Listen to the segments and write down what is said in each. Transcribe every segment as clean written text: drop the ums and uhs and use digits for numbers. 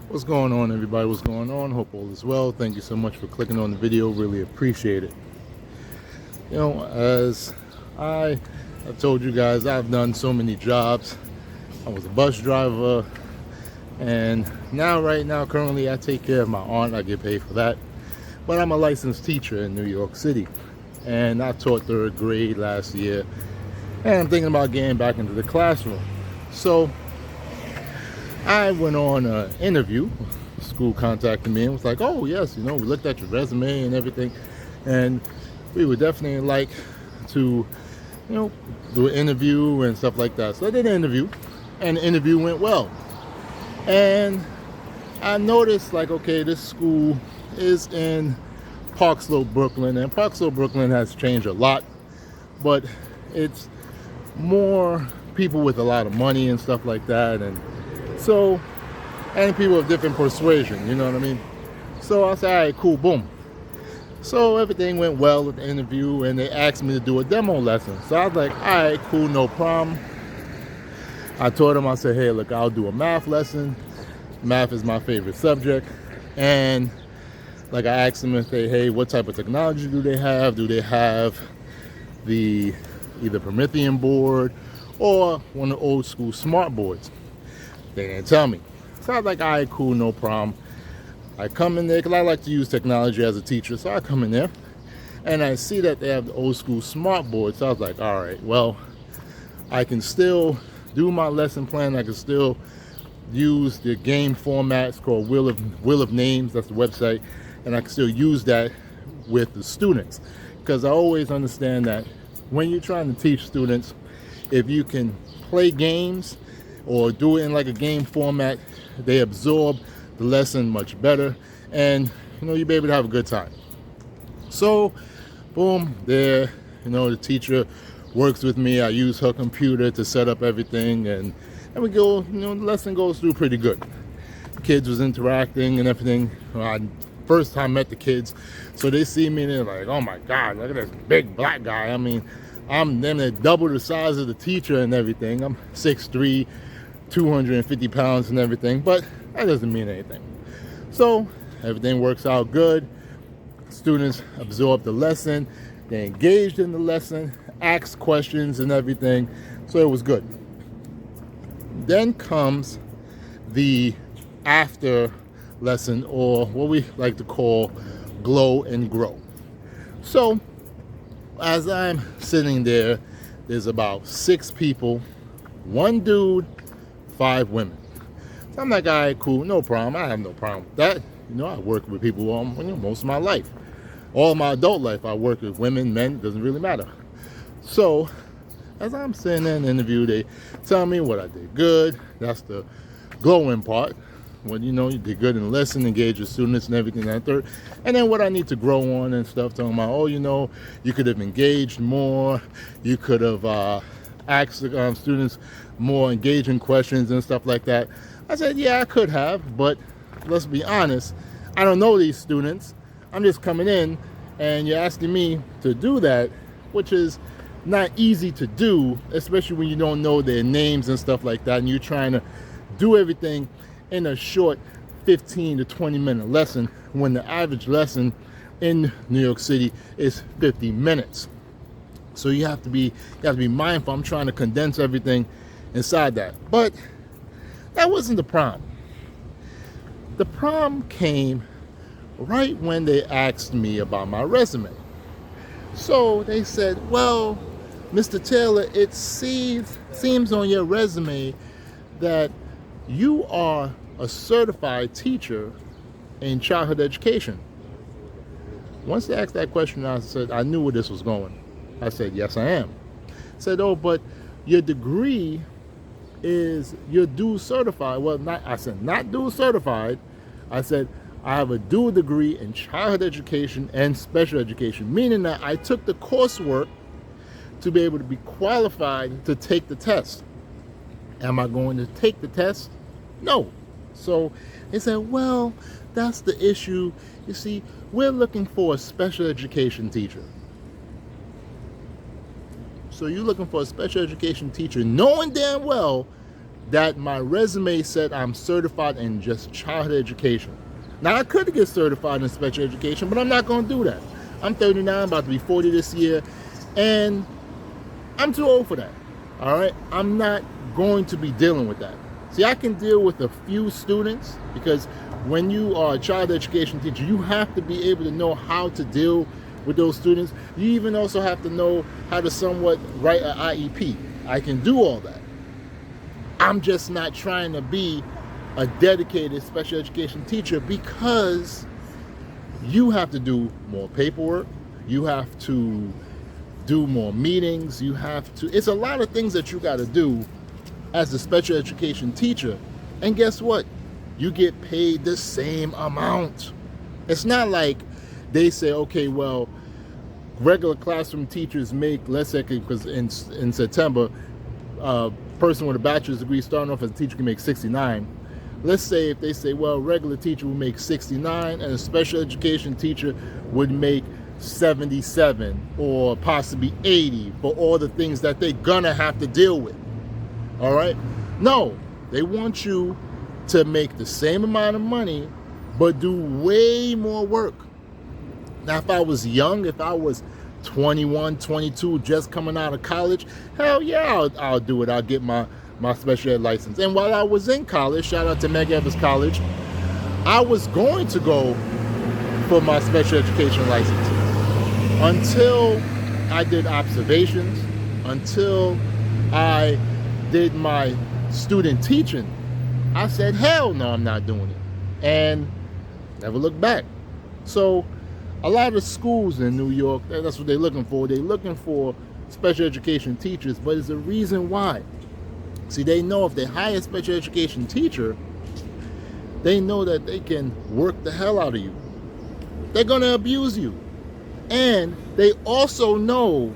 What's going on, everybody? What's going on? Hope all is well. Thank you so much for clicking on the video. Really appreciate it. As I've told you guys, I've done so many jobs. I was a bus driver, and right now, currently, I take care of my aunt. I get paid for that. But I'm a licensed teacher in New York City, and I taught third grade last year, and I'm thinking about getting back into the classroom. So I went on an interview. School contacted me and was like, oh yes, we looked at your resume and everything, and we would definitely like to do an interview and stuff like that. So I did an interview, and the interview went well. And I noticed, like, okay, this school is in Park Slope, Brooklyn, and Park Slope, Brooklyn has changed a lot, but it's more people with a lot of money and stuff like that, and people of different persuasion, you know what I mean? So I said, all right, cool, boom. So everything went well with the interview, and they asked me to do a demo lesson. So I was like, all right, cool, no problem. I told them, I said, hey, look, I'll do a math lesson. Math is my favorite subject. And like, I asked them if hey, what type of technology do they have? Do they have the either Promethean board or one of the old school smart boards? They didn't tell me. So I was like, all right, cool, no problem. I come in there because I like to use technology as a teacher. So I come in there and I see that they have the old school smart board. So I was like, all right, well, I can still do my lesson plan. I can still use the game format. It's called Wheel of Names. That's the website. And I can still use that with the students, because I always understand that when you're trying to teach students, if you can play games or do it in like a game format, they absorb the lesson much better, and you'll be able to have a good time. So boom, there, the teacher works with me. I use her computer to set up everything, and we go, the lesson goes through pretty good. Kids was interacting and everything. I first time met the kids, so they see me and they're like, oh my God, look at this big black guy. I mean, I'm then double the size of the teacher and everything. I'm 6'3", 250 pounds and everything, but that doesn't mean anything. So everything works out good. Students absorb the lesson, they engaged in the lesson, asked questions and everything, so it was good. Then comes the after lesson, or what we like to call glow and grow. So as I'm sitting there, there's about 6 people, 1 dude, 5 women. So I'm like, all right, cool, no problem. I have no problem with that. I work with people most of my life. All my adult life, I work with women, men, it doesn't really matter. So as I'm sitting there in the interview, they tell me what I did good. That's the glowing part. When you did good in the lesson, engage with students and everything that third. And then what I need to grow on and stuff, talking about, you could have engaged more. You could have asked students more engaging questions and stuff like that. I said, yeah, I could have, but let's be honest, I don't know these students. I'm just coming in, and you're asking me to do that, which is not easy to do, especially when you don't know their names and stuff like that, and you're trying to do everything in a short 15 to 20 minute lesson, when the average lesson in New York City is 50 minutes. So you have to be mindful. I'm trying to condense everything inside that. But that wasn't the problem. The problem came right when they asked me about my resume. So they said, well, Mr. Taylor, it seems on your resume that you are a certified teacher in childhood education. Once they asked that question, I said, I knew where this was going. I said, yes, I am. Said, oh, but your degree is, you're dual certified. Well, not dual certified. I said, I have a dual degree in childhood education and special education, meaning that I took the coursework to be able to be qualified to take the test. Am I going to take the test? No. So they said, well, that's the issue. You see, we're looking for a special education teacher. So you're looking for a special education teacher, knowing damn well that my resume said I'm certified in just childhood education. Now, I could get certified in special education, but I'm not going to do that. I'm 39, about to be 40 this year, and I'm too old for that. All right? I'm not going to be dealing with that. See, I can deal with a few students, because when you are a child education teacher, you have to be able to know how to deal with those students. You even also have to know how to somewhat write an IEP. I can do all that. I'm just not trying to be a dedicated special education teacher, because you have to do more paperwork. You have to do more meetings. It's a lot of things that you got to do as a special education teacher. And guess what? You get paid the same amount. It's not like they say, okay, well, regular classroom teachers make, let's say, because in September, a person with a bachelor's degree starting off as a teacher can make 69. Let's say if they say, well, regular teacher will make 69 and a special education teacher would make 77 or possibly 80 for all the things that they're gonna have to deal with. All right? No, they want you to make the same amount of money but do way more work. Now, if I was young, if I was 21, 22, just coming out of college, hell yeah, I'll do it. I'll get my special ed license. And while I was in college, shout out to Meg Evers College, I was going to go for my special education license until I did observations, until I did my student teaching. I said, hell no, I'm not doing it. And never looked back. So a lot of schools in New York, that's what they're looking for. They're looking for special education teachers, but there's a reason why. See, they know if they hire a special education teacher, they know that they can work the hell out of you. They're going to abuse you. And they also know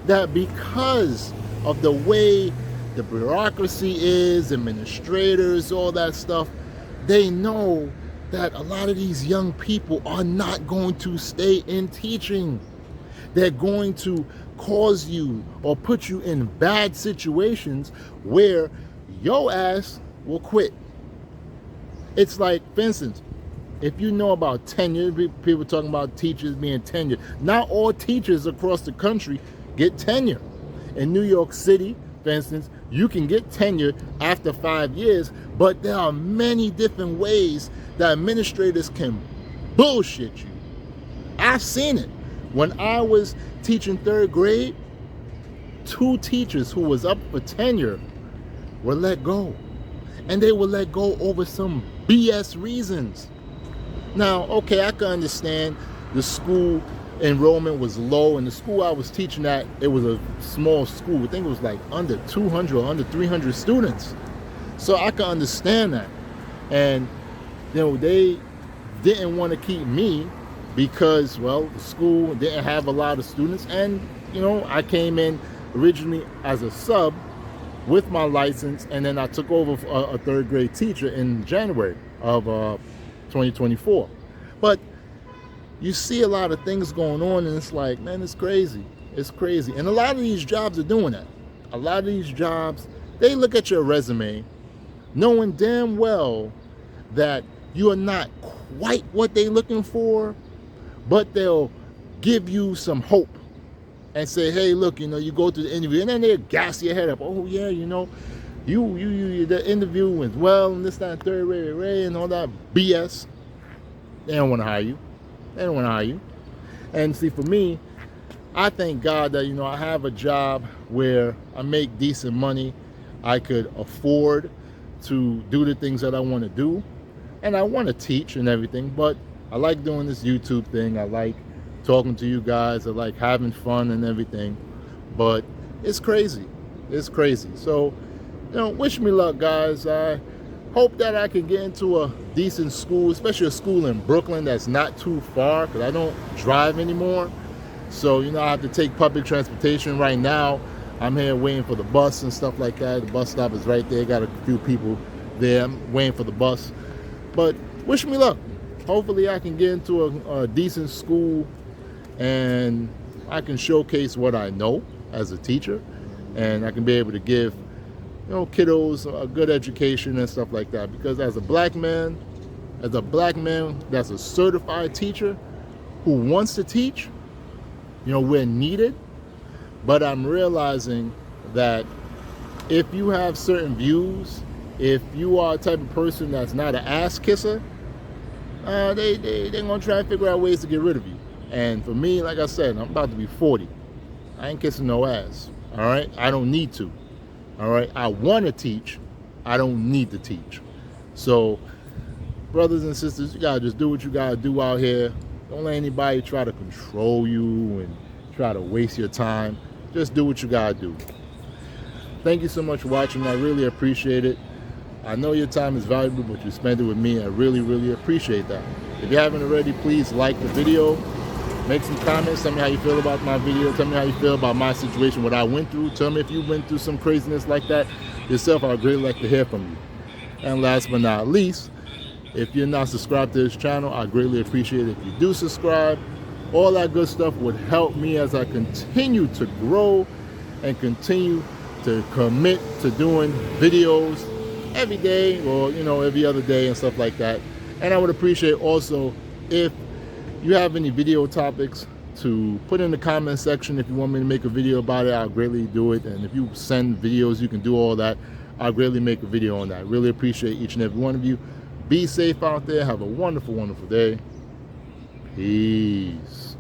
that because of the way the bureaucracy is, administrators, all that stuff, they know that a lot of these young people are not going to stay in teaching. They're going to cause you or put you in bad situations where your ass will quit. It's like, for instance, if you know about tenure, people talking about teachers being tenured. Not all teachers across the country get tenure. In New York City, for instance, you can get tenure after 5 years, but there are many different ways that administrators can bullshit you. I've seen it. When I was teaching 3rd grade, 2 teachers who was up for tenure were let go. And they were let go over some BS reasons. Now, okay, I can understand the school enrollment was low, and the school I was teaching at, it was a small school. I think it was like under 200 or under 300 students. So I can understand that. And, you know, they didn't want to keep me because, well, the school didn't have a lot of students. And, you know, I came in originally as a sub with my license, and then I took over a 3rd grade teacher in January of 2024. But you see a lot of things going on, and it's like, man, it's crazy. It's crazy. And a lot of these jobs are doing that. A lot of these jobs, they look at your resume knowing damn well that you are not quite what they're looking for, but they'll give you some hope and say, hey, look, you know, you go through the interview, and then they'll gas your head up. Oh, yeah, you know, you the interview went well, and this, that, and third, and all that BS. They don't want to hire you. They don't want to hire you. And see, for me, I thank God that, you know, I have a job where I make decent money. I could afford to do the things that I want to do. And I want to teach and everything, but I like doing this YouTube thing. I like talking to you guys. I like having fun and everything. But it's crazy. It's crazy. So, you know, wish me luck, guys. I hope that I can get into a decent school, especially a school in Brooklyn that's not too far, because I don't drive anymore. So, you know, I have to take public transportation right now. I'm here waiting for the bus and stuff like that. The bus stop is right there. Got a few people there. I'm waiting for the bus. But wish me luck. Hopefully I can get into a decent school and I can showcase what I know as a teacher, and I can be able to give kiddos a good education and stuff like that. Because as a black man that's a certified teacher who wants to teach, we're needed. But I'm realizing that if you have certain views, if you are a type of person that's not an ass kisser, they're going to try to figure out ways to get rid of you. And for me, like I said, I'm about to be 40. I ain't kissing no ass, all right? I don't need to, all right? I want to teach. I don't need to teach. So, brothers and sisters, you got to just do what you got to do out here. Don't let anybody try to control you and try to waste your time. Just do what you got to do. Thank you so much for watching. I really appreciate it. I know your time is valuable, but you spend it with me. I really, really appreciate that. If you haven't already, please like the video. Make some comments. Tell me how you feel about my video. Tell me how you feel about my situation, what I went through. Tell me if you went through some craziness like that yourself. I'd really like to hear from you. And last but not least, if you're not subscribed to this channel, I greatly appreciate it if you do subscribe. All that good stuff would help me as I continue to grow and continue to commit to doing videos every day or, every other day and stuff like that. And I would appreciate also if you have any video topics to put in the comment section. If you want me to make a video about it, I'll greatly do it. And if you send videos, you can do all that. I'll greatly make a video on that. Really appreciate each and every one of you. Be safe out there. Have a wonderful, wonderful day. Peace.